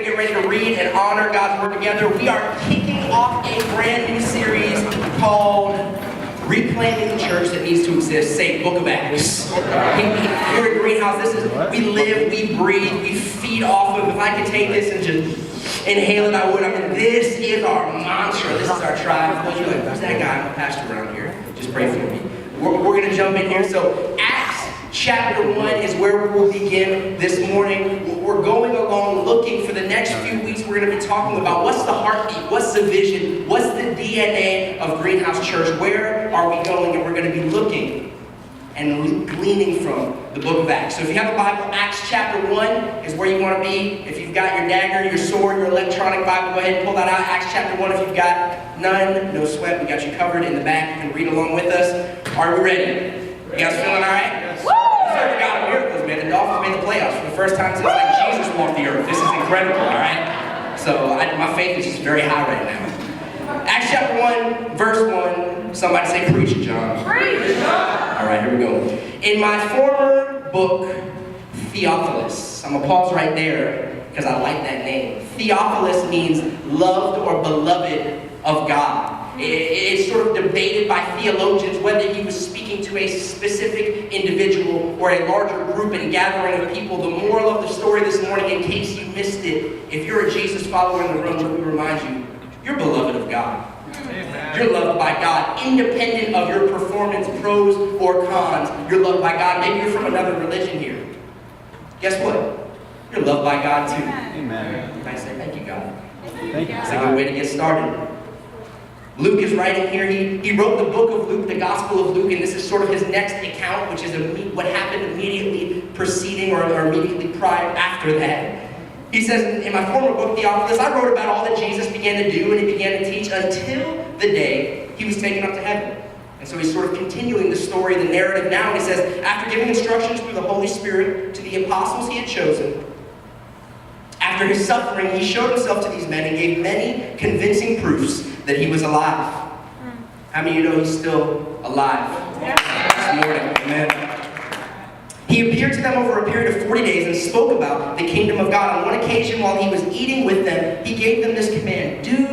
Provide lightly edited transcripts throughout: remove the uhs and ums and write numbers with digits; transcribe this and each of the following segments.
going to get ready to read and honor God's Word together. We are kicking off a brand new series called Reclaiming the Church That Needs to Exist. Say Book of Acts. Here at Greenhouse, we live, we breathe, we feed off of. If I could take this and just inhale it, I would. I mean, this is our mantra. This is our tribe. You're like, who's that guy? I'm a pastor around here. Just pray for me. We're going to jump in here. So Acts chapter 1 is where we'll begin this morning. We're going along looking for the next few weeks. We're going to be talking about what's the heartbeat, what's the vision, what's the DNA of Greenhouse Church, where are we going, and we're going to be looking and gleaning from the book of Acts. So if you have a Bible, Acts chapter 1 is where you want to be. If you've got your dagger, your sword, your electronic Bible, go ahead and pull that out. Acts chapter 1. If you've got none, no sweat, we got you covered in the back. You can read along with us. Are we ready? You guys feeling all right? Yes. Woo! God of miracles, man. The Dolphins made the playoffs for the first time since like Jesus walked the earth. This is incredible, all right? So my faith is just very high right now. Acts chapter 1, verse 1. Somebody say, preach it, John. Preach it, John. All right, here we go. In my former book, Theophilus. I'm going to pause right there because I like that name. Theophilus means loved or beloved of God. It's sort of debated by theologians whether he was speaking to a specific individual or a larger group and gathering of people. The moral of the story this morning, in case you missed it, if you're a Jesus follower in the room, let me remind you, you're beloved of God. Amen. You're loved by God, independent of your performance, pros or cons. You're loved by God. Maybe you're from another religion here. Guess what? You're loved by God too. Amen. I say thank you, God. Thank you. It's a good way to get started. Luke is writing here. He wrote the book of Luke, the Gospel of Luke, and this is sort of his next account, which is what happened immediately preceding or immediately prior after that. He says, in my former book, Theophilus, I wrote about all that Jesus began to do and he began to teach until the day he was taken up to heaven. And so he's sort of continuing the story, the narrative now, and he says, after giving instructions through the Holy Spirit to the apostles he had chosen, after his suffering, he showed himself to these men and gave many convincing proofs that he was alive. How many of you know he's still alive this morning? Amen. He appeared to them over a period of 40 days and spoke about the kingdom of God. On one occasion, while he was eating with them, he gave them this command: do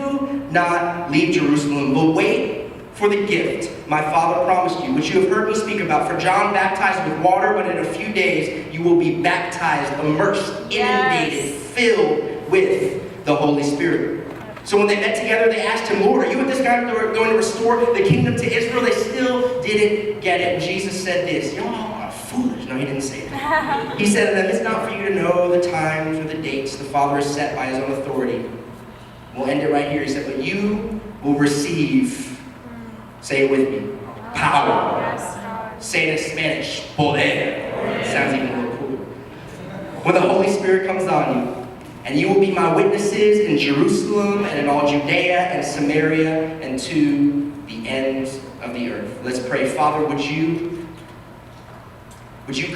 not leave Jerusalem, but wait for the gift my Father promised you, which you have heard me speak about. For John baptized with water, but in a few days you will be baptized, immersed, inundated, filled with the Holy Spirit. So when they met together, they asked him, Lord, are you at this time going to restore the kingdom to Israel? They still didn't get it. And Jesus said this: y'all are foolish. No, he didn't say that. He said to them, it's not for you to know the times or the dates the Father has set by his own authority. We'll end it right here. He said, but you will receive, say it with me, power. Say it in Spanish, poder. Sounds even more cool. When the Holy Spirit comes on you, and you will be my witnesses in Jerusalem and in all Judea and Samaria and to the ends of the earth. Let's pray. Father, would you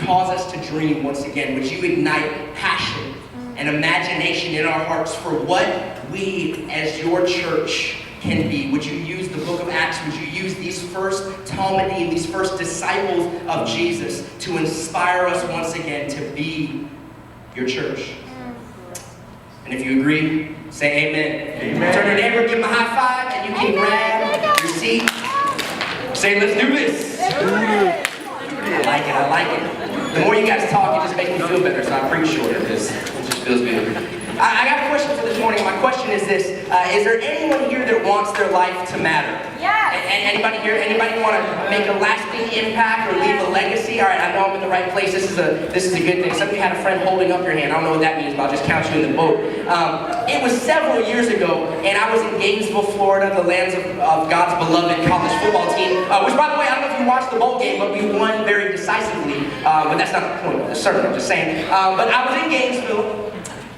cause us to dream once again? Would you ignite passion and imagination in our hearts for what we as your church can be? Would you use the book of Acts? Would you use these first Talmudim, these first disciples of Jesus to inspire us once again to be your church? And if you agree, say amen. Amen. Turn to your neighbor, give him a high five, and you can grab your seat. Say, let's do this. I like it. The more you guys talk, it just makes me feel better, so I'm pretty sure this. It just feels good. I got a question for this morning. My question is this. Is there anyone here that wants their life to matter? Yes. Anybody here? Anybody want to make a lasting impact or leave a legacy? All right, I know I'm in the right place. This is a good thing. Some of you had a friend holding up your hand. I don't know what that means, but I'll just count you in the boat. It was several years ago, and I was in Gainesville, Florida, the lands of God's beloved college football team, which, by the way, I don't know if you watched the bowl game, but we won very decisively. But that's not the point of the sermon, I'm just saying. But I was in Gainesville.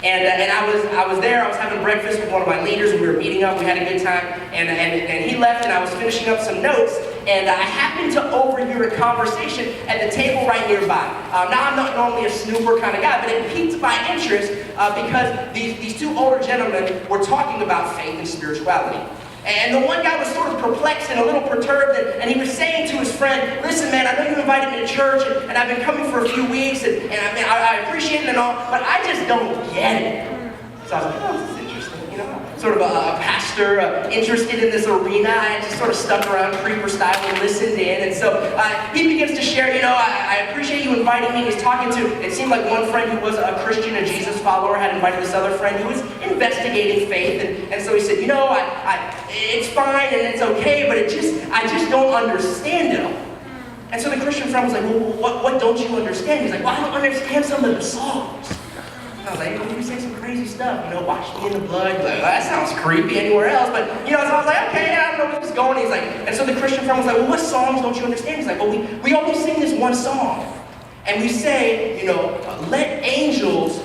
And I was there. I was having breakfast with one of my leaders, and we were meeting up. We had a good time, and he left, and I was finishing up some notes, and I happened to overhear a conversation at the table right nearby. Now, I'm not normally a snooper kind of guy, but it piqued my interest because these two older gentlemen were talking about faith and spirituality. And the one guy was sort of perplexed and a little perturbed, and he was saying to his friend, listen, man, I know you invited me to church, and I've been coming for a few weeks, and I appreciate it and all, but I just don't get it. So I was like, oh, this is interesting, you know? Sort of a pastor interested in this arena. I just sort of stuck around creeper style and listened in. And so he begins to share, you know, I appreciate you inviting me. He's talking to, it seemed like one friend who was a Christian, a Jesus follower, had invited this other friend who was investigating faith. And so he said, you know, it's fine and it's okay, but I just don't understand it all. And so the Christian friend was like, well, what don't you understand? He's like, well, I don't understand some of the songs. And I was like, well, you say some crazy stuff, you know, wash me in the blood. Like, well, that sounds creepy anywhere else. But, you know, so I was like, okay, I don't know where this is going. He's like, and so the Christian friend was like, well, what songs don't you understand? He's like, well, we only sing this one song. And we say, you know, let angels'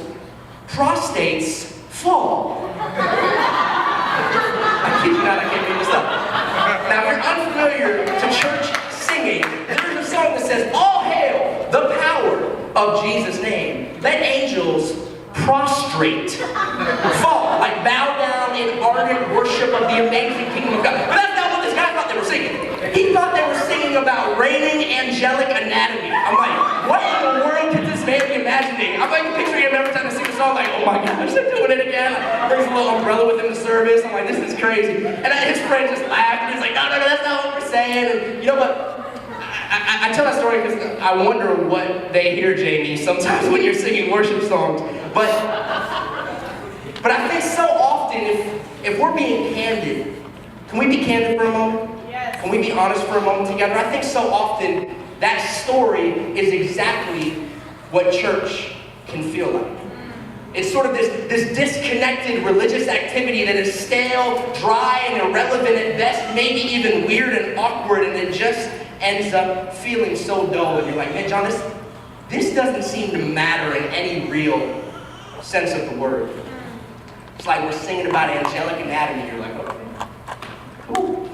prostates fall. I kid you not, I can't make this up. Now, if you're unfamiliar to church singing, there's a song that says, all hail the power of Jesus' name. Let angels prostrate, fall, like bow down in ardent worship of the amazing kingdom of God. But that's not what this guy thought they were singing. He thought they were singing about reigning angelic anatomy. I'm like, what in the world could this man be imagining? I'm like picturing him every time I sing a song, like, oh my gosh, they're doing it again. Brings a little umbrella with him to service. I'm like, this is crazy. And his friend just laughed, and he's like, no, that's not what we're saying. And you know what? I tell that story because I wonder what they hear, Jamie, sometimes when you're singing worship songs. But I think so often, if we're being candid, can we be candid for a moment? Yes. Can we be honest for a moment together? I think so often that story is exactly what church can feel like. It's sort of this disconnected religious activity that is stale, dry, and irrelevant at best, maybe even weird and awkward, and it just ends up feeling so dull. And you're like, man, John, this doesn't seem to matter in any real sense of the word. It's like we're singing about angelic anatomy. You're like, okay, cool.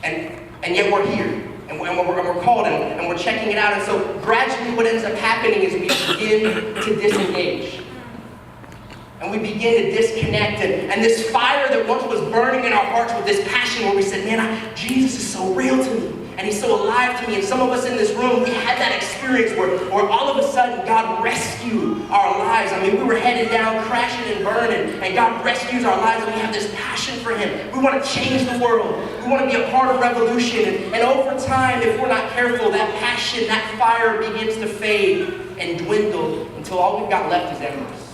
And yet we're here. And we're called and we're checking it out. And so gradually what ends up happening is we begin to disengage. And we begin to disconnect. And this fire that once was burning in our hearts with this passion where we said, man, Jesus is so real to me. And he's so alive to me. And some of us in this room, we had that experience where all of a sudden God rescued our lives. I mean, we were headed down, crashing and burning. And God rescues our lives and we have this passion for him. We want to change the world. We want to be a part of revolution. And over time, if we're not careful, that passion, that fire begins to fade and dwindle until all we've got left is embers.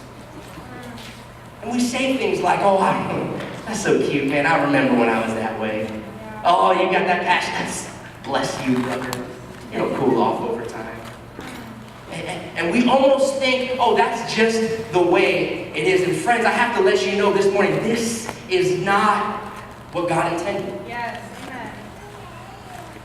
And we say things like, oh, that's so cute, man. I remember when I was that way. Oh, you got that passion. Bless you, brother. It'll cool off over time. And we almost think, oh, that's just the way it is. And friends, I have to let you know this morning, this is not what God intended. Yes, amen.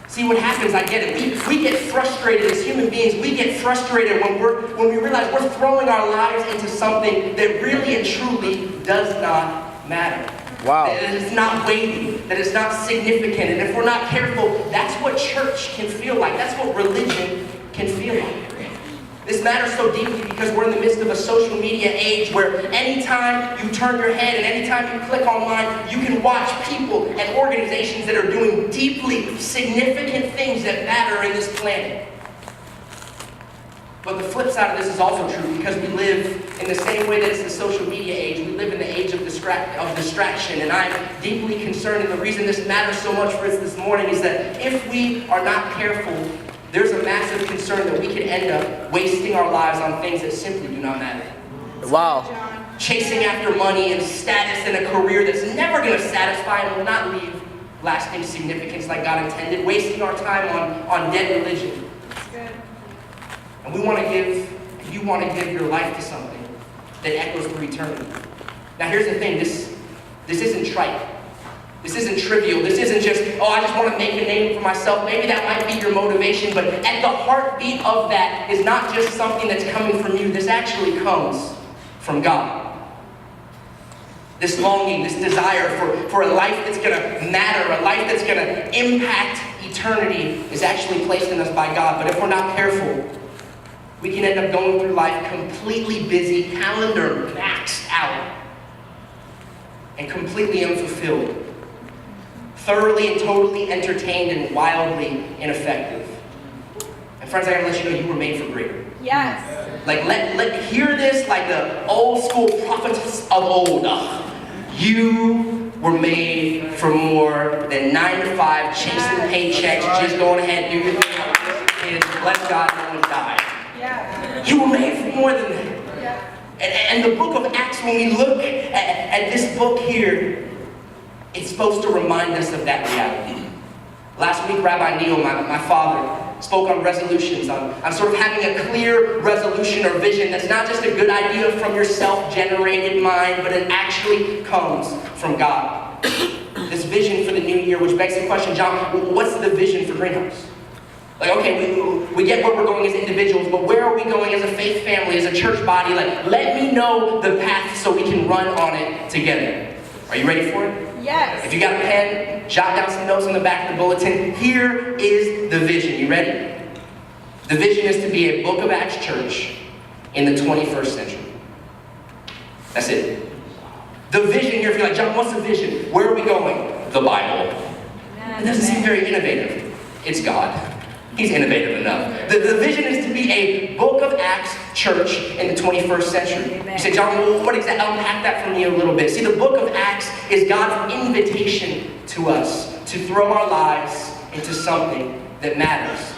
See, what happens, I get it. We get frustrated as human beings. We get frustrated when we realize we're throwing our lives into something that really and truly does not matter. Wow. That it's not weighty, that it's not significant. And if we're not careful, that's what church can feel like. That's what religion can feel like. This matters so deeply because we're in the midst of a social media age where anytime you turn your head and anytime you click online, you can watch people and organizations that are doing deeply significant things that matter in this planet. But the flip side of this is also true because we live in the same way that it's the social media age. We live in the age of distraction, and I'm deeply concerned, and the reason this matters so much for us this morning is that if we are not careful, there's a massive concern that we could end up wasting our lives on things that simply do not matter. Wow. Chasing after money and status and a career that's never going to satisfy and will not leave lasting significance like God intended, wasting our time on dead religion. And you want to give your life to something that echoes through eternity. Now here's the thing, this isn't trite. This isn't trivial. This isn't just, oh, I just want to make a name for myself. Maybe that might be your motivation, but at the heartbeat of that is not just something that's coming from you. This actually comes from God. This longing, this desire for a life that's going to matter, a life that's going to impact eternity is actually placed in us by God. But if we're not careful, we can end up going through life completely busy, calendar maxed out, and completely unfulfilled, thoroughly and totally entertained and wildly ineffective. And friends, I gotta let you know you were made for greater. Yes. Hear this like the old school prophets of old. You were made for more than 9 to 5, chasing paychecks, just going ahead, do your thing, kids, bless God, no one died. You were made for more than that. And the book of Acts, when we look at this book here, it's supposed to remind us of that reality. Last week, Rabbi Neil, my father, spoke on resolutions. I'm sort of having a clear resolution or vision that's not just a good idea from your self-generated mind, but it actually comes from God. This vision for the new year, which begs the question, John, what's the vision for Greenhouse? Like, okay, we get where we're going as individuals, but where are we going as a faith family, as a church body? Like, let me know the path so we can run on it together. Are you ready for it? Yes. If you got a pen, jot down some notes on the back of the bulletin. Here is the vision. You ready? The vision is to be a Book of Acts church in the 21st century. That's it. The vision here, if you're like, John, what's the vision? Where are we going? The Bible. It doesn't seem very innovative. It's God. He's innovative enough. The vision is to be a Book of Acts church in the 21st century. Amen. You say, John, well, what exactly? Unpack that for me a little bit. See, the Book of Acts is God's invitation to us to throw our lives into something that matters.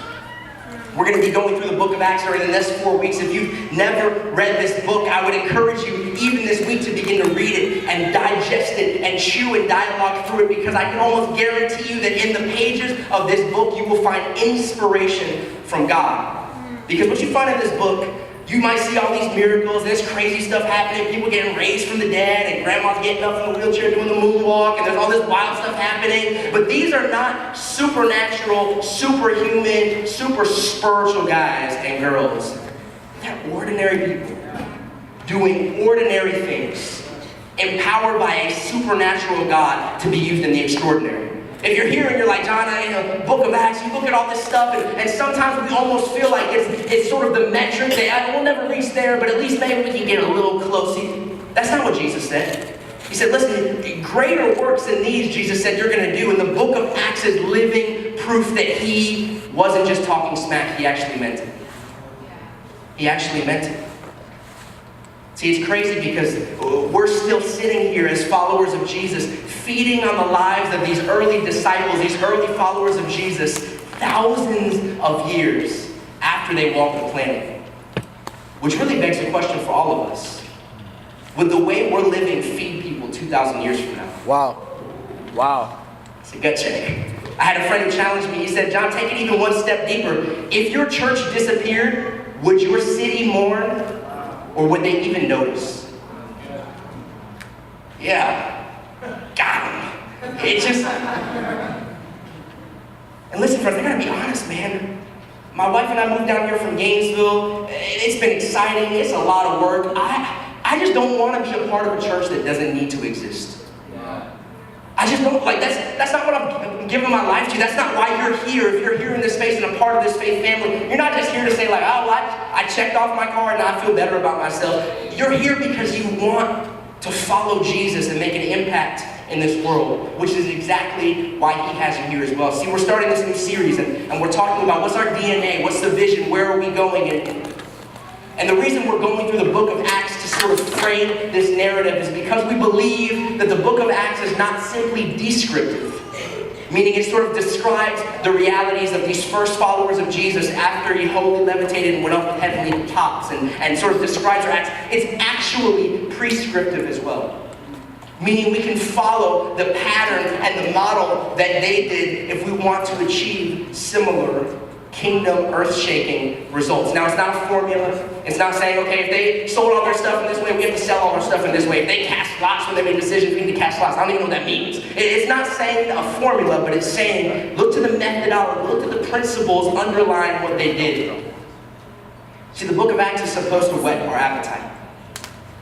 We're going to be going through the book of Acts during the next 4 weeks. If you've never read this book, I would encourage you, even this week, to begin to read it and digest it and chew and dialogue through it, because I can almost guarantee you that in the pages of this book, you will find inspiration from God. Because what you find in this book, you might see all these miracles, there's crazy stuff happening, people getting raised from the dead, and grandma's getting up from the wheelchair doing the moonwalk, and there's all this wild stuff happening. But these are not supernatural, superhuman, super spiritual guys and girls. They're ordinary people doing ordinary things, empowered by a supernatural God to be used in the extraordinary. If you're here and you're like, John, in the book of Acts, you look at all this stuff, and sometimes we almost feel like it's sort of the metric that we'll never reach there, but at least maybe we can get a little close. That's not what Jesus said. He said, listen, greater works than these, Jesus said, you're going to do. And the book of Acts is living proof that he wasn't just talking smack, he actually meant it. He actually meant it. See, it's crazy because we're still sitting here as followers of Jesus, feeding on the lives of these early disciples, these early followers of Jesus, thousands of years after they walked the planet. Which really begs the question for all of us. Would the way we're living feed people 2,000 years from now? Wow. It's a gut check. I had a friend who challenged me. He said, John, take it even one step deeper. If your church disappeared, would your city mourn? Or would they even notice? Yeah. Got him. It's just... And listen, friends, I gotta be honest, man. My wife and I moved down here from Gainesville. It's been exciting. It's a lot of work. I just don't want to be a part of a church that doesn't need to exist. I just don't, that's not what I'm giving my life to. That's not why you're here. If you're here in this space and a part of this faith family, you're not just here to say like, oh, I checked off my card and I feel better about myself. You're here because you want to follow Jesus and make an impact in this world, which is exactly why he has you here as well. See, we're starting this new series and we're talking about what's our DNA, what's the vision, where are we going? And the reason we're going through the book of Acts to sort of frame this narrative is because we believe that the book of Acts is not simply descriptive, meaning it sort of describes the realities of these first followers of Jesus after he wholly levitated and went up with heavenly tops and sort of describes their acts. It's actually prescriptive as well, meaning we can follow the pattern and the model that they did if we want to achieve similar kingdom, earth-shaking results. Now, it's not a formula. It's not saying, okay, if they sold all their stuff in this way, we have to sell all our stuff in this way. If they cast lots when they make decisions, we need to cast lots. I don't even know what that means. It's not saying a formula, but it's saying, look to the methodology, look to the principles underlying what they did. See, the book of Acts is supposed to whet our appetite.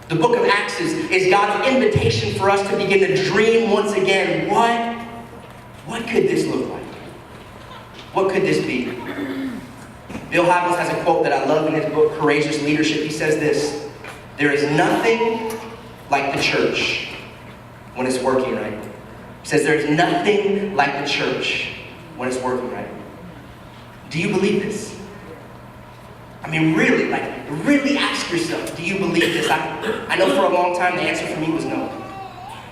The book of Acts is God's invitation for us to begin to dream once again. What could this look like? What could this be? Bill Hybels has a quote that I love in his book, Courageous Leadership. He says this: there is nothing like the church when it's working right. He says there is nothing like the church when it's working right. Do you believe this? I mean, really, really ask yourself, do you believe this? I know for a long time the answer for me was no.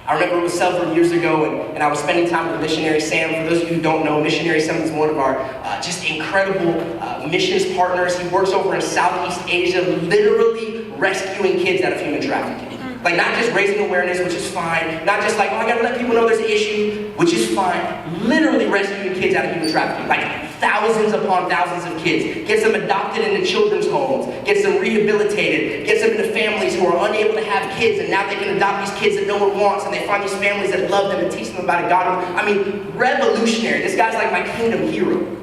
I remember it was several years ago, and I was spending time with Missionary Sam. For those of you who don't know, Missionary Sam is one of our just incredible missions partners. He works over in Southeast Asia, literally rescuing kids out of human trafficking. Like, not just raising awareness, which is fine. Not just like, oh, I gotta let people know there's an issue, which is fine. Literally rescuing kids out of human trafficking. Like, thousands upon thousands of kids. Gets them adopted into children's homes. Gets them rehabilitated. Gets them into families who are unable to have kids, and now they can adopt these kids that no one wants, and they find these families that love them and teach them about a God. I mean, revolutionary. This guy's like my kingdom hero.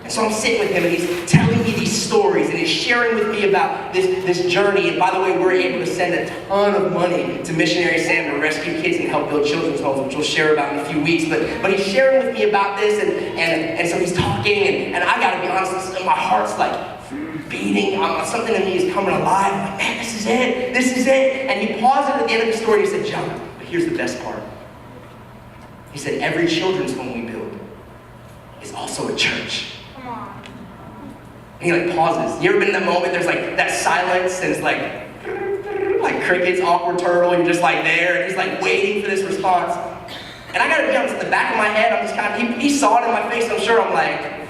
And so I'm sitting with him, and he's telling me these stories, and he's sharing with me about this journey. And by the way, we're able to send a ton of money to Missionary Sam to rescue kids and help build children's homes, which we'll share about in a few weeks. But he's sharing with me about this, and so he's talking, and I gotta be honest, my heart's like beating. Something in me is coming alive. I'm like, man, this is it. This is it. And he paused at the end of the story, and he said, Jon, but here's the best part. He said, every children's home we build is also a church. And he like pauses. You ever been in that moment? There's like that silence, and it's like crickets, awkward turtle. You're just like there, and he's like waiting for this response. And I gotta be honest, in the back of my head, I'm just kind of, he saw it in my face. I'm sure I'm like,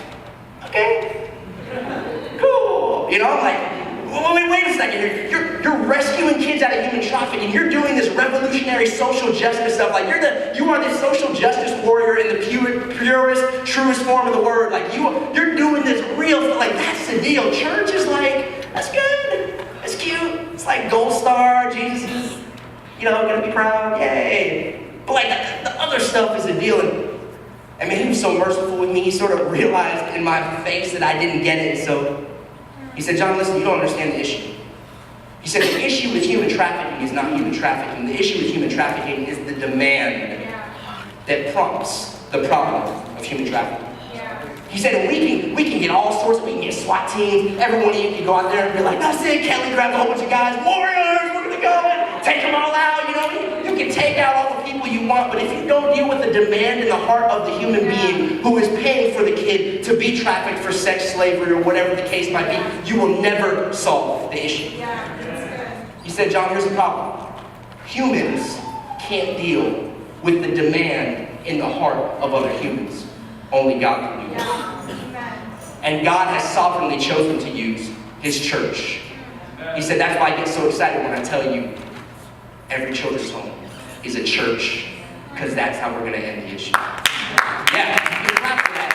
okay, cool. You know, I'm like, wait a second. You're rescuing kids out of human trafficking. You're doing this revolutionary social justice stuff. Like you are this social justice warrior in the purest, truest form of the word. Like you're doing this real, like that's the deal. Church is like, that's good. It's cute. It's like gold star. Jesus is, gonna be proud. Yay. But like the other stuff is a deal. And I mean, he was so merciful with me. He sort of realized in my face that I didn't get it. So he said, Jon, listen, you don't understand the issue. He said, the issue with human trafficking is not human trafficking. The issue with human trafficking is the demand that prompts the problem of human trafficking. He said, we can get all sorts, we can get SWAT teams, every one of you can go out there and be like, that's it, Kelly grabs a whole bunch of guys, warriors, we're gonna go and take them all out, you can take out all the people you want, but if you don't deal with the demand in the heart of the human being who is paying for the kid to be trafficked for sex slavery or whatever the case might be, you will never solve the issue. He said, Jon, here's the problem. Humans can't deal with the demand in the heart of other humans. Only God can do that. And God has sovereignly chosen to use His church. He said, that's why I get so excited when I tell you every children's home is a church, because that's how we're going to end the issue. Yeah, you clap for that.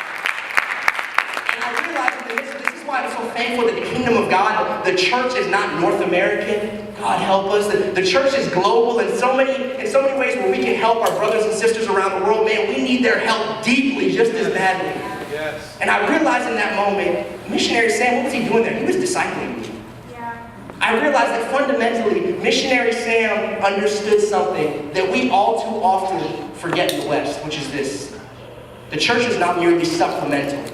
And I realize in the midst of this is why I'm so thankful that the kingdom of God, the church is not North American. God help us. The church is global in so many ways where we can help our brothers and sisters around the world. Man, we need their help deeply, just as badly. Yes. And I realized in that moment, Missionary Sam, what was he doing there? He was discipling me. I realized that fundamentally, Missionary Sam understood something that we all too often forget in the West, which is this. The church is not merely supplemental.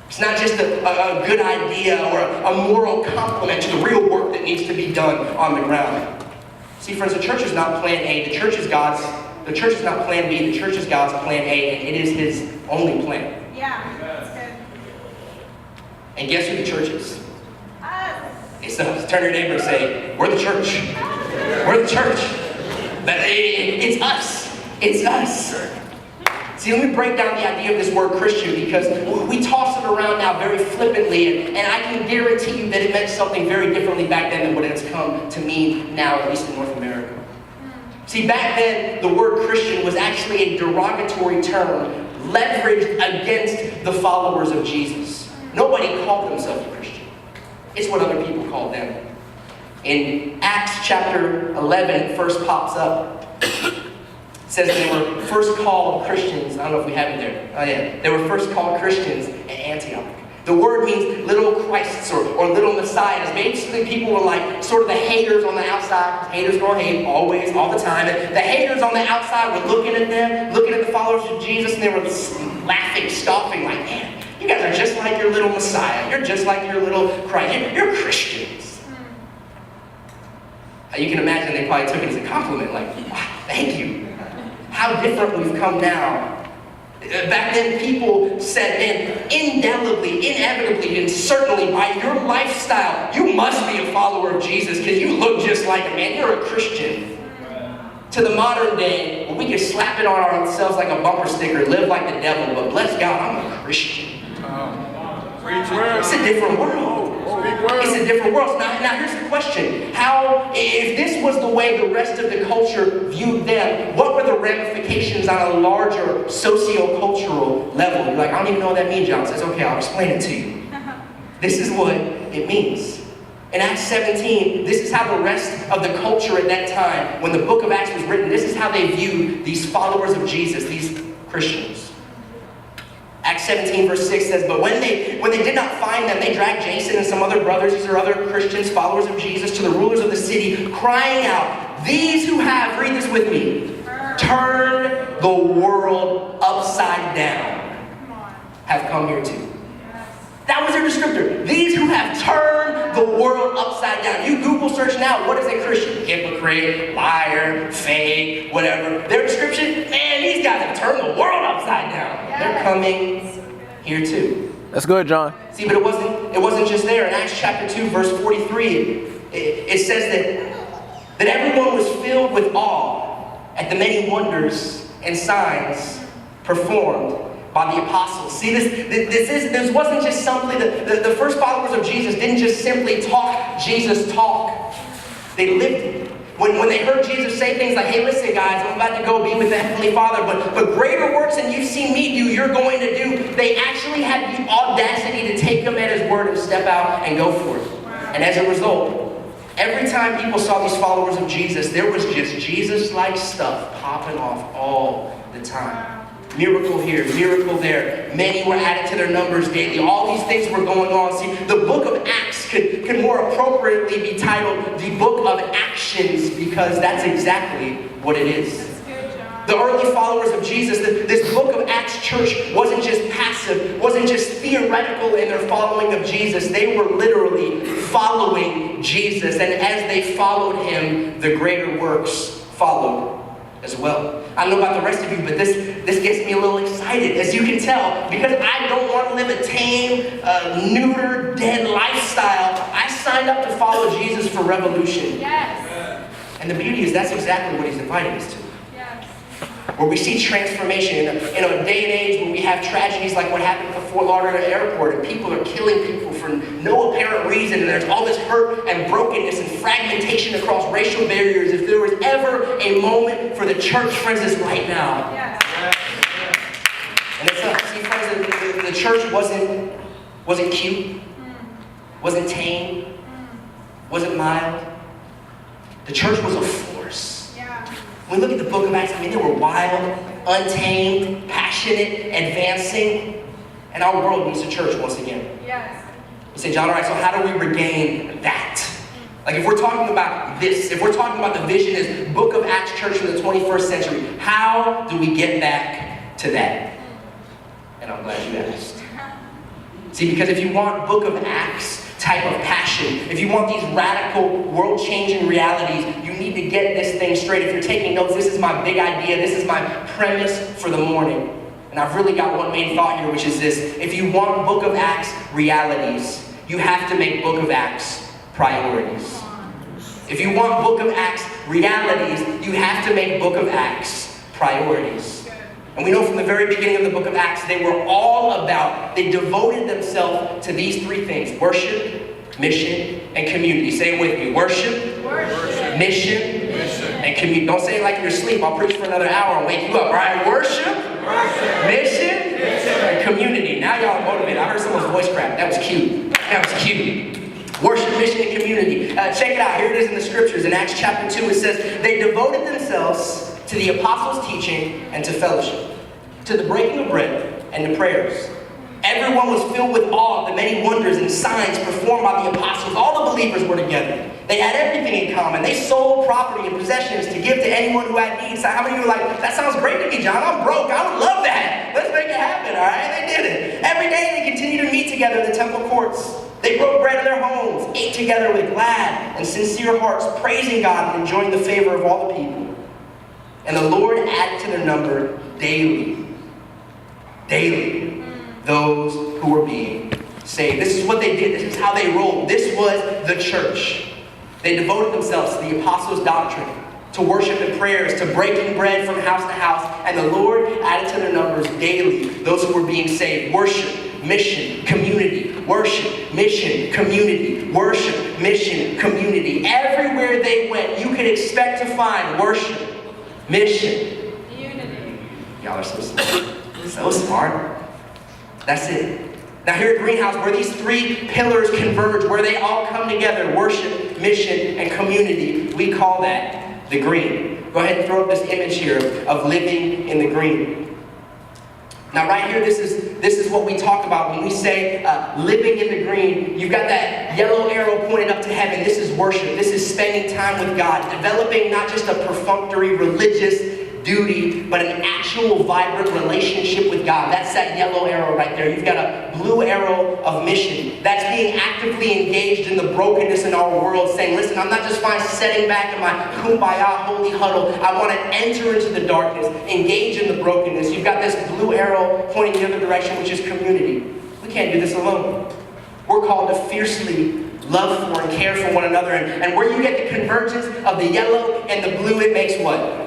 It's not just a good idea or a moral complement to the real work that needs to be done on the ground. See, friends, the church is not plan A. The church is not plan B. The church is God's plan A, and it is His only plan. Yeah, that's good. And guess who the church is? It's us. Turn to your neighbor and say, we're the church. We're the church. It's us. It's us. See, let me break down the idea of this word Christian, because we toss it around now very flippantly, and I can guarantee you that it meant something very differently back then than what it's come to mean now, at least in North America. See, back then, the word Christian was actually a derogatory term leveraged against the followers of Jesus. Nobody called themselves a Christian. It's what other people called them. In Acts chapter 11, it first pops up. It says they were first called Christians. I don't know if we have it there. Oh yeah. They were first called Christians at Antioch. The word means little Christs or little Messiahs. Basically, people were like sort of the haters on the outside. Haters gonna hate always, all the time. And the haters on the outside were looking at them, looking at the followers of Jesus, and they were laughing, scoffing, like, man, you guys are just like your little Messiah. You're just like your little Christ. You're Christians. You can imagine they probably took it as a compliment, like, wow, thank you. How different we've come now Back then, people said, man, indelibly, inevitably, and certainly by your lifestyle, you must be a follower of Jesus because you look just like him, man. You're a Christian. To the modern day, where we can slap it on ourselves like a bumper sticker, live like the devil, but bless God, I'm a Christian. It's a different world. It's a different world. So now here's the question. If this was the way the rest of the culture viewed them, what were the ramifications on a larger socio-cultural level? You're like, I don't even know what that means, John. Says, okay, I'll explain it to you. This is what it means. In Acts 17, this is how the rest of the culture at that time, when the book of Acts was written, this is how they viewed these followers of Jesus, these Christians. Acts 17 verse 6 says, but when they did not find them, they dragged Jason and some other brothers, these are other Christians, followers of Jesus, to the rulers of the city, crying out, these who have, read this with me, turned the world upside down, have come here too. That was their descriptor. These who have turned the world upside down. You Google search now, what is a Christian? Hypocrite, liar, fake, whatever. Their description, man, these guys have turned the world upside down. They're coming here too. That's good, John. See, but it wasn't just there. In Acts chapter 2, verse 43, it says that everyone was filled with awe at the many wonders and signs performed by the apostles. See, this wasn't just simply, the first followers of Jesus didn't just simply talk Jesus talk. They lived it. When they heard Jesus say things like, hey, listen, guys, I'm about to go be with the Heavenly Father, but greater works than you've seen me do, you're going to do. They actually had the audacity to take him at his word and step out and go for it. And as a result, every time people saw these followers of Jesus, there was just Jesus-like stuff popping off all the time. Miracle here, miracle there. Many were added to their numbers daily. All these things were going on. See, the book of Acts could more appropriately be titled the book of actions because that's exactly what it is. The early followers of Jesus, this book of Acts church wasn't just passive, wasn't just theoretical in their following of Jesus. They were literally following Jesus. And as they followed him, the greater works followed as well. I don't know about the rest of you, but this gets me a little excited, as you can tell, because I don't want to live a tame, neuter, dead lifestyle. I signed up to follow Jesus for revolution. Yes. And the beauty is that's exactly what he's inviting us to. Yes. Where we see transformation in a day and age when we have tragedies like what happened at the Fort Lauderdale airport, and people are killing people for no apparent reason, and there's all this hurt and brokenness and fragmentation across racial barriers. If there was ever a moment for the church, friends, it's right now. Yes. And it's up. See, friends, the church wasn't cute, wasn't tame, wasn't mild. The church was a force. Yeah. When we look at the book of Acts, I mean, they were wild, untamed, passionate, advancing, and our world needs a church once again. Yes. You say, John, all right, so how do we regain that? Like if we're talking about this, if we're talking about the vision as book of Acts church in the 21st century, how do we get back to that? And I'm glad you asked. See, because if you want book of Acts type of passion, if you want these radical, world-changing realities, you need to get this thing straight. If you're taking notes, this is my big idea. This is my premise for the morning. And I've really got one main thought here, which is this. If you want book of Acts realities, you have to make book of Acts priorities. If you want book of Acts realities, you have to make book of Acts priorities. And we know from the very beginning of the book of Acts, they were all about, they devoted themselves to these three things: worship, mission, and community. Say it with me. Worship, mission, and community. Don't say it like you're asleep. I'll preach for another hour and wake you up. All right? Worship, mission, and community. Now y'all are motivated. I heard someone's voice crack. That was cute. That was cute. Worship, mission, and community. Check it out. Here it is in the scriptures. In Acts chapter 2, it says, they devoted themselves to the apostles' teaching and to fellowship, to the breaking of bread and to prayers. Everyone was filled with awe at the many wonders and signs performed by the apostles. All the believers were together. They had everything in common. They sold property and possessions to give to anyone who had needs. So how many of you are like, that sounds great to me, John. I'm broke. I would love that. Let's make it happen, all right? They did it. Every day they continued to meet together in the temple courts. They broke bread in their homes, ate together with glad and sincere hearts, praising God and enjoying the favor of all the people. And the Lord added to their number daily daily those who were being saved. This is what they did. This is how they rolled. This was the church. They devoted themselves to the apostles' doctrine, to worship and prayers, to breaking bread from house to house, and the Lord added to their numbers daily those who were being saved. Worship, mission, community. Worship, mission, community. Worship, mission, community. Everywhere they went, you could expect to find worship, mission, unity. Y'all are so smart. So smart. That's it. Now here at Greenhouse, where these three pillars converge, where they all come together, worship, mission, and community, we call that the green. Go ahead and throw up this image here of living in the green. Now right here, this is what we talk about when we say living in the green. You've got that yellow arrow pointed up to heaven. This is worship. This is spending time with God, developing not just a perfunctory religious duty, but an actual vibrant relationship with God. That's that yellow arrow right there. You've got a blue arrow of mission. That's being actively engaged in the brokenness in our world, saying, listen, I'm not just fine sitting back in my kumbaya holy huddle. I want to enter into the darkness, engage in the brokenness. You've got this blue arrow pointing the other direction, which is community. We can't do this alone. We're called to fiercely love for and care for one another. And where you get the convergence of the yellow and the blue, it makes what?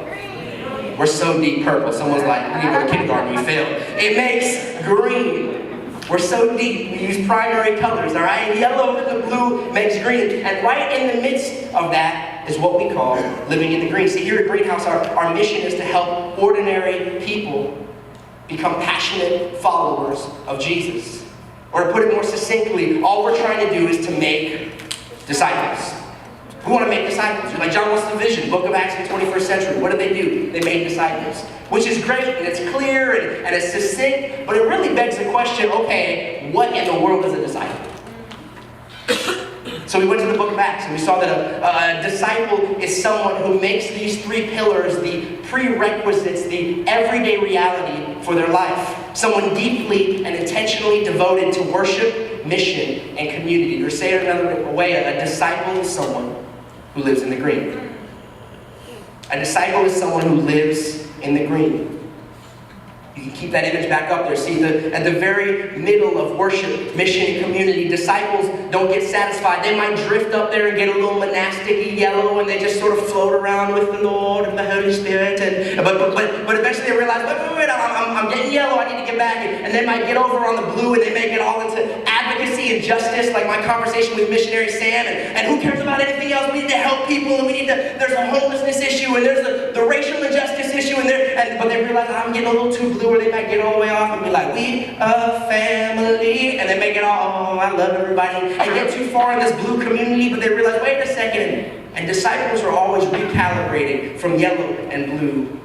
We're so deep purple. Someone's like, we didn't go to kindergarten, we failed. It makes green. We're so deep, we use primary colors, all right? Yellow with the blue makes green. And right in the midst of that is what we call living in the green. See, here at Greenhouse, our mission is to help ordinary people become passionate followers of Jesus. Or to put it more succinctly, all we're trying to do is to make disciples. We want to make disciples. Like John wants the vision, Book of Acts in the 21st century. What did they do? They made disciples. Which is great, and it's clear, and it's succinct, but it really begs the question, okay, what in the world is a disciple? So we went to the Book of Acts, and we saw that a disciple is someone who makes these three pillars the prerequisites, the everyday reality for their life. Someone deeply and intentionally devoted to worship, mission, and community. Or say it another way, a disciple is someone who lives in the green. A disciple is someone who lives in the green. You can keep that image back up there. See, at the very middle of worship, mission, and community, disciples don't get satisfied. They might drift up there and get a little monastic yellow, and they just sort of float around with the Lord and the Holy Spirit. But eventually they realize, wait, I'm getting yellow, I need to get back. And they might get over on the blue, and they may get all into advocacy and justice, like my conversation with missionary Sam. And who cares about anything else? We need to help people, and there's a homelessness issue, and there's the racial injustice issue, but they realize I'm getting a little too blue, or they might get all the way off and be like, we a family, and they make it all, oh, I love everybody, and get too far in this blue community, but they realize, wait a second, and disciples are always recalibrating from yellow and blue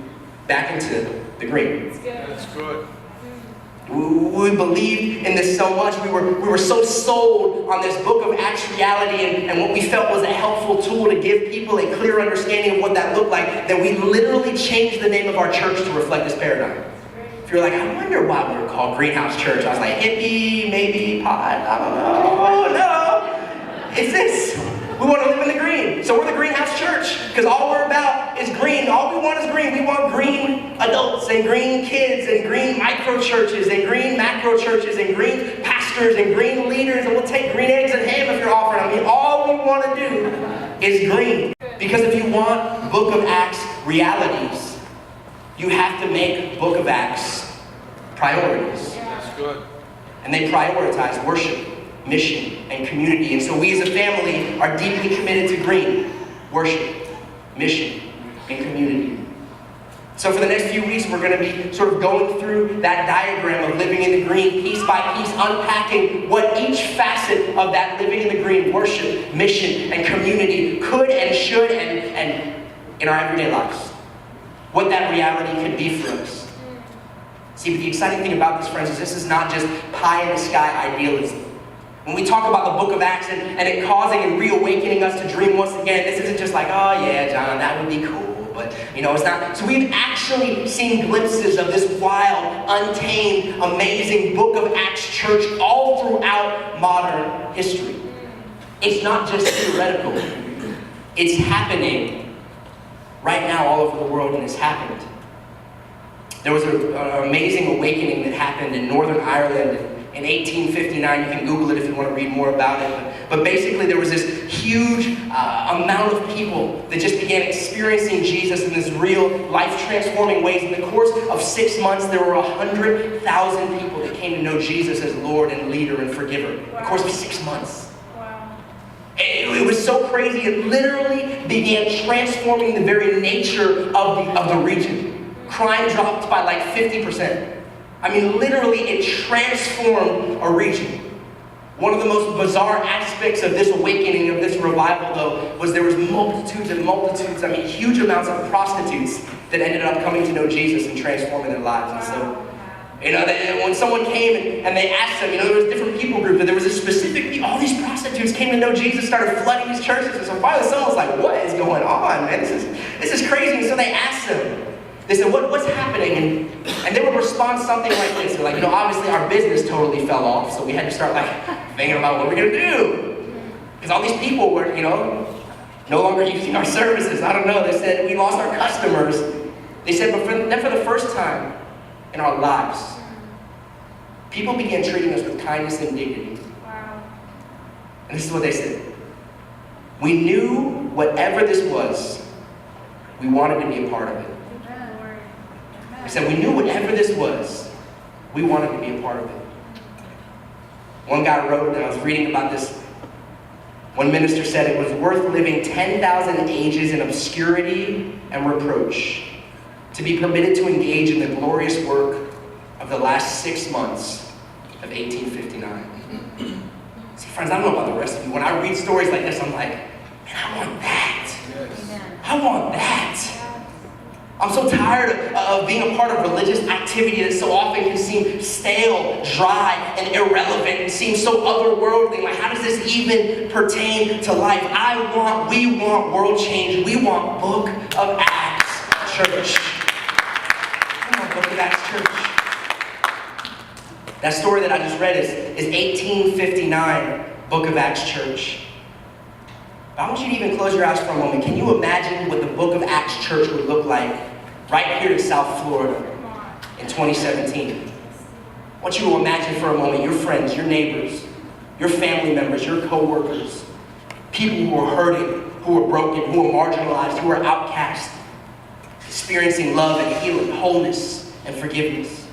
back into the green. That's good. We believed in this so much. We were so sold on this Book of Acts reality and what we felt was a helpful tool to give people a clear understanding of what that looked like, that we literally changed the name of our church to reflect this paradigm. If you're like, I wonder why we were called Greenhouse Church. I was like, hippie, maybe, pot, I don't know. No, it's this. We want to live in the green. So we're the Greenhouse Church, because all we're about is green. All we want is green. We want green adults and green kids and green micro churches and green macro churches and green pastors and green leaders, and we'll take green eggs and ham if you're offering. I mean, all we want to do is green. Because if you want Book of Acts realities, you have to make Book of Acts priorities. That's good. And they prioritize worship, mission, and community. And so we as a family are deeply committed to green, worship, mission, and community. So for the next few weeks, we're going to be sort of going through that diagram of living in the green, piece by piece, unpacking what each facet of that living in the green, worship, mission, and community could and should and in our everyday lives. What that reality could be for us. See, but the exciting thing about this, friends, is this is not just pie-in-the-sky idealism. When we talk about the Book of Acts and it causing and reawakening us to dream once again, this isn't just like, oh yeah, John, that would be cool. But, it's not. So we've actually seen glimpses of this wild, untamed, amazing Book of Acts church all throughout modern history. It's not just theoretical. It's happening right now all over the world, and it's happened. There was an amazing awakening that happened in Northern Ireland in 1859. You can Google it if you want to read more about it. But basically there was this huge amount of people that just began experiencing Jesus in this real life-transforming ways. In the course of 6 months, there were 100,000 people that came to know Jesus as Lord and leader and forgiver. In the course of 6 months. Wow. It was so crazy. It literally began transforming the very nature of the region. Crime dropped by like 50%. I mean, literally, it transformed a region. One of the most bizarre aspects of this awakening, of this revival, though, was there was multitudes and multitudes, I mean, huge amounts of prostitutes that ended up coming to know Jesus and transforming their lives. And so, when someone came and they asked them, there was different people groups, but there was a specific, all these prostitutes came to know Jesus, started flooding these churches. And so finally someone was like, what is going on, man? This is crazy. And so they asked them, they said, what's happening? And they would respond something like this. They're like, obviously our business totally fell off, so we had to start thinking about what we're going to do. Because all these people were, no longer using our services. I don't know. They said, we lost our customers. They said, but for the first time in our lives, people began treating us with kindness and dignity. Wow. And this is what they said. We knew whatever this was, we wanted to be a part of it. They said, we knew whatever this was, we wanted to be a part of it. One guy wrote, and I was reading about this, one minister said it was worth living 10,000 ages in obscurity and reproach to be permitted to engage in the glorious work of the last 6 months of 1859. See, friends, I don't know about the rest of you. When I read stories like this, I'm like, man, I want that. Yes. I want that. I'm so tired of being a part of religious activity that so often can seem stale, dry, and irrelevant, and seem so otherworldly. Like, how does this even pertain to life? We want world change. We want Book of Acts Church. We want Book of Acts Church. That story that I just read is 1859, Book of Acts Church. I want you to even close your eyes for a moment. Can you imagine what the Book of Acts Church would look like right here in South Florida in 2017? I want you to imagine for a moment your friends, your neighbors, your family members, your co-workers, people who are hurting, who are broken, who are marginalized, who are outcast, experiencing love and healing, wholeness and forgiveness.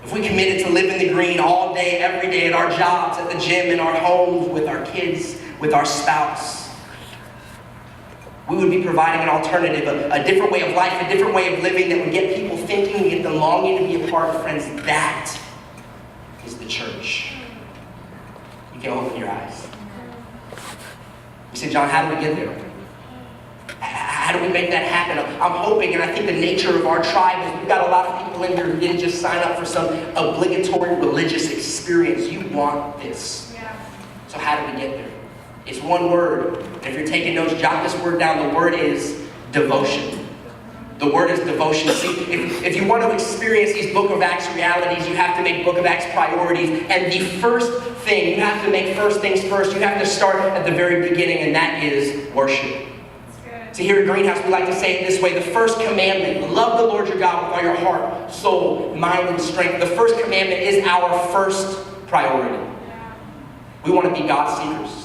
If we committed to live in the green all day, every day, at our jobs, at the gym, in our homes, with our kids, with our spouse, we would be providing an alternative, a different way of life, a different way of living that would get people thinking and get them longing to be a part of. Friends, that is the church. You can open your eyes. You say, John, how do we get there? How do we make that happen? I'm hoping, and I think the nature of our tribe is we've got a lot of people in here who didn't just sign up for some obligatory religious experience. You want this. Yeah. So how do we get there? It's one word. And if you're taking notes, jot this word down. The word is devotion. The word is devotion. See, if you want to experience these Book of Acts realities, you have to make Book of Acts priorities. And the first thing, you have to make first things first. You have to start at the very beginning, and that is worship. See, here at Greenhouse, we like to say it this way. The first commandment, love the Lord your God with all your heart, soul, mind, and strength. The first commandment is our first priority. We want to be God seekers.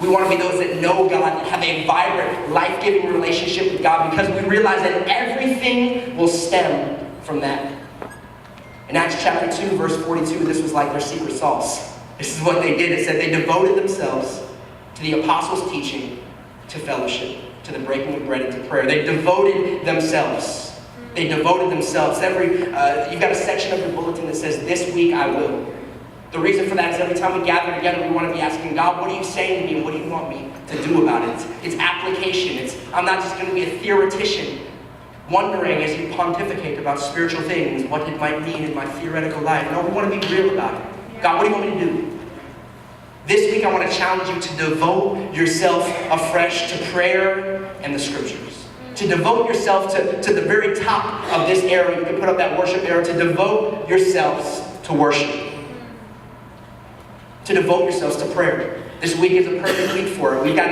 We want to be those that know God, that have a vibrant, life-giving relationship with God, because we realize that everything will stem from that. In Acts chapter 2, verse 42, this was like their secret sauce. This is what they did. It said they devoted themselves to the apostles' teaching, to fellowship, to the breaking of bread, and to prayer. They devoted themselves. They devoted themselves. You've got a section of your bulletin that says, this week I will. The reason for that is every time we gather together, we want to be asking God, what are you saying to me and what do you want me to do about it? It's application. I'm not just going to be a theoretician wondering as you pontificate about spiritual things, what it might mean in my theoretical life. No, we want to be real about it. God, what do you want me to do? This week I want to challenge you to devote yourself afresh to prayer and the scriptures. To devote yourself to the very top of this arrow. You can put up that worship arrow. To devote yourselves to worship. To devote yourselves to prayer. This week is a perfect week for it. We've got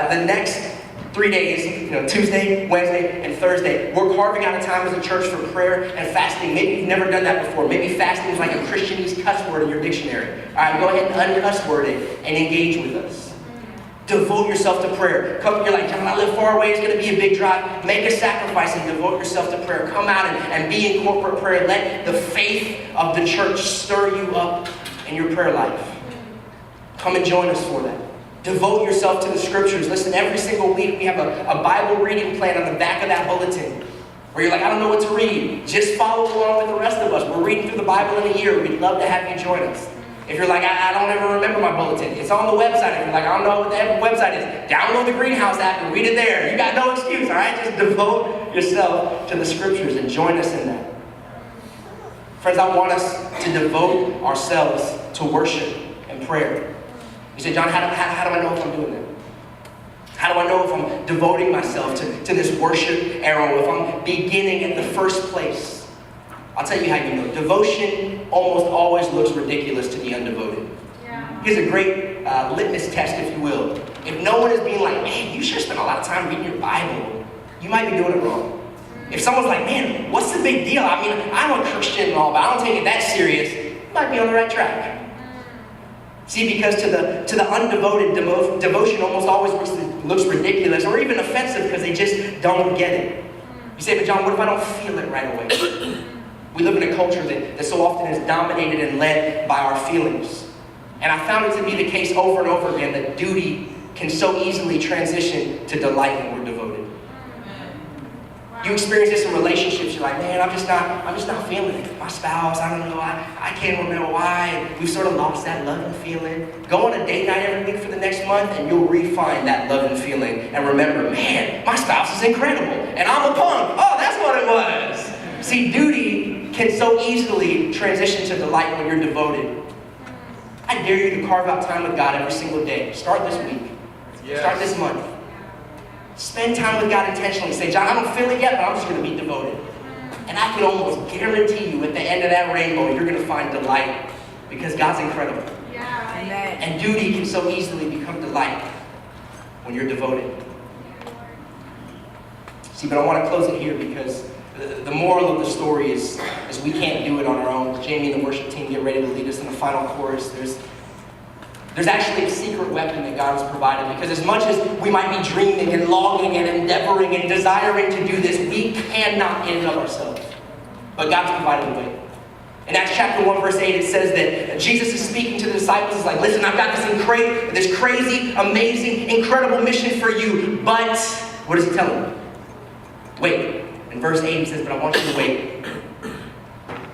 the next 3 days, Tuesday, Wednesday, and Thursday. We're carving out a time as a church for prayer and fasting. Maybe you've never done that before. Maybe fasting is like a Christianese cuss word in your dictionary. All right, go ahead and uncuss word it and engage with us. Devote yourself to prayer. You're like, Jon, I live far away. It's going to be a big drive. Make a sacrifice and devote yourself to prayer. Come out and be in corporate prayer. Let the faith of the church stir you up in your prayer life. Come and join us for that. Devote yourself to the scriptures. Listen, every single week we have a Bible reading plan on the back of that bulletin. Where you're like, I don't know what to read. Just follow along with the rest of us. We're reading through the Bible in a year. We'd love to have you join us. If you're like, I don't ever remember my bulletin, it's on the website. If you're like, I don't know what the website is, download the Greenhouse app and read it there. You got no excuse, all right? Just devote yourself to the scriptures and join us in that. Friends, I want us to devote ourselves to worship and prayer. You say, Jon, how do I know if I'm doing that? How do I know if I'm devoting myself to this worship arrow, if I'm beginning at the first place? I'll tell you how you know. Devotion almost always looks ridiculous to the undevoted. Yeah. Here's a great litmus test, if you will. If no one is being like, man, you sure spend a lot of time reading your Bible, you might be doing it wrong. If someone's like, man, what's the big deal? I mean, I'm a Christian and all, but I don't take it that serious, you might be on the right track. See, because to the undevoted, devotion almost always looks ridiculous or even offensive because they just don't get it. You say, but Jon, what if I don't feel it right away? We live in a culture that so often is dominated and led by our feelings. And I found it to be the case over and over again that duty can so easily transition to delight when we're devoted. You experience this in relationships. You're like, man, I'm just not feeling it. My spouse, I don't know, I can't remember why. We've sort of lost that love and feeling. Go on a date night every week for the next month, and you'll refine that love and feeling. And remember, man, my spouse is incredible, and I'm a punk. Oh, that's what it was. See, duty can so easily transition to delight when you're devoted. I dare you to carve out time with God every single day. Start this week. Yes. Start this month. Spend time with God intentionally. Say, Jon, I don't feel it yet, but I'm just going to be devoted. And I can almost guarantee you at the end of that rainbow, you're going to find delight because God's incredible. Yeah. And duty can so easily become delight when you're devoted. See, but I want to close it here because the moral of the story is we can't do it on our own. Jamie and the worship team get ready to lead us in the final chorus. There's actually a secret weapon that God has provided, because as much as we might be dreaming and longing and endeavoring and desiring to do this, we cannot in and of ourselves. But God's provided a way. In Acts chapter 1, verse 8, it says that Jesus is speaking to the disciples. He's like, listen, I've got this crazy, amazing, incredible mission for you. But, what does he tell them? Wait. In verse 8, he says, but I want you to wait.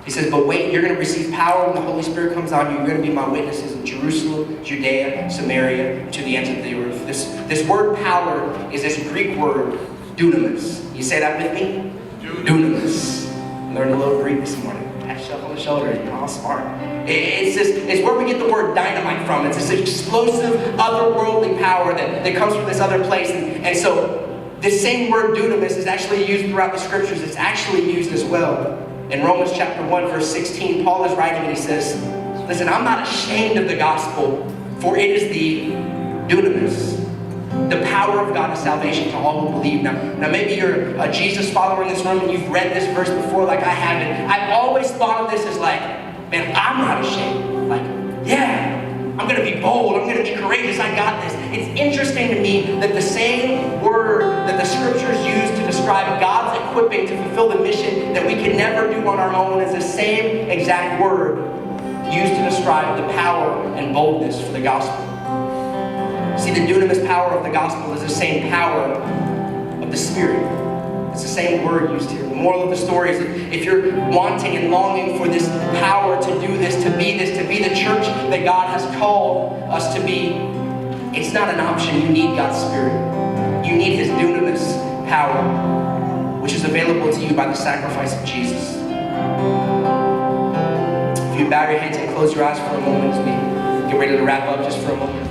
He says, but wait, you're going to receive power when the Holy Spirit comes on you. You're going to be my witnesses in Jerusalem, Judea, Samaria, and to the ends of the earth. This word power is this Greek word, dunamis. You say that with me? Dunamis. Learned a little Greek this morning. Pat yourself on the shoulder. You're all smart. It's where we get the word dynamite from. It's this explosive, otherworldly power that comes from this other place. And so this same word dunamis is actually used throughout the scriptures. It's actually used as well. In Romans chapter 1, verse 16, Paul is writing and he says, listen, I'm not ashamed of the gospel, for it is the dunamis, the power of God of salvation to all who believe. Now maybe you're a Jesus follower in this room and you've read this verse before like I haven't. I've always thought of this as like, man, I'm not ashamed. Like, yeah, I'm going to be bold. I'm going to be courageous. I got this. It's interesting to me that the same word that the scriptures use to describe God's equipping to fulfill the mission that we can never do on our own is the same exact word used to describe the power and boldness for the gospel. See, the dunamis power of the gospel is the same power of the Spirit. It's the same word used here. The moral of the story is that if you're wanting and longing for this power to do this, to be the church that God has called us to be, it's not an option. You need God's Spirit. You need His dunamis power, which is available to you by the sacrifice of Jesus. If you bow your heads and close your eyes for a moment as we get ready to wrap up just for a moment.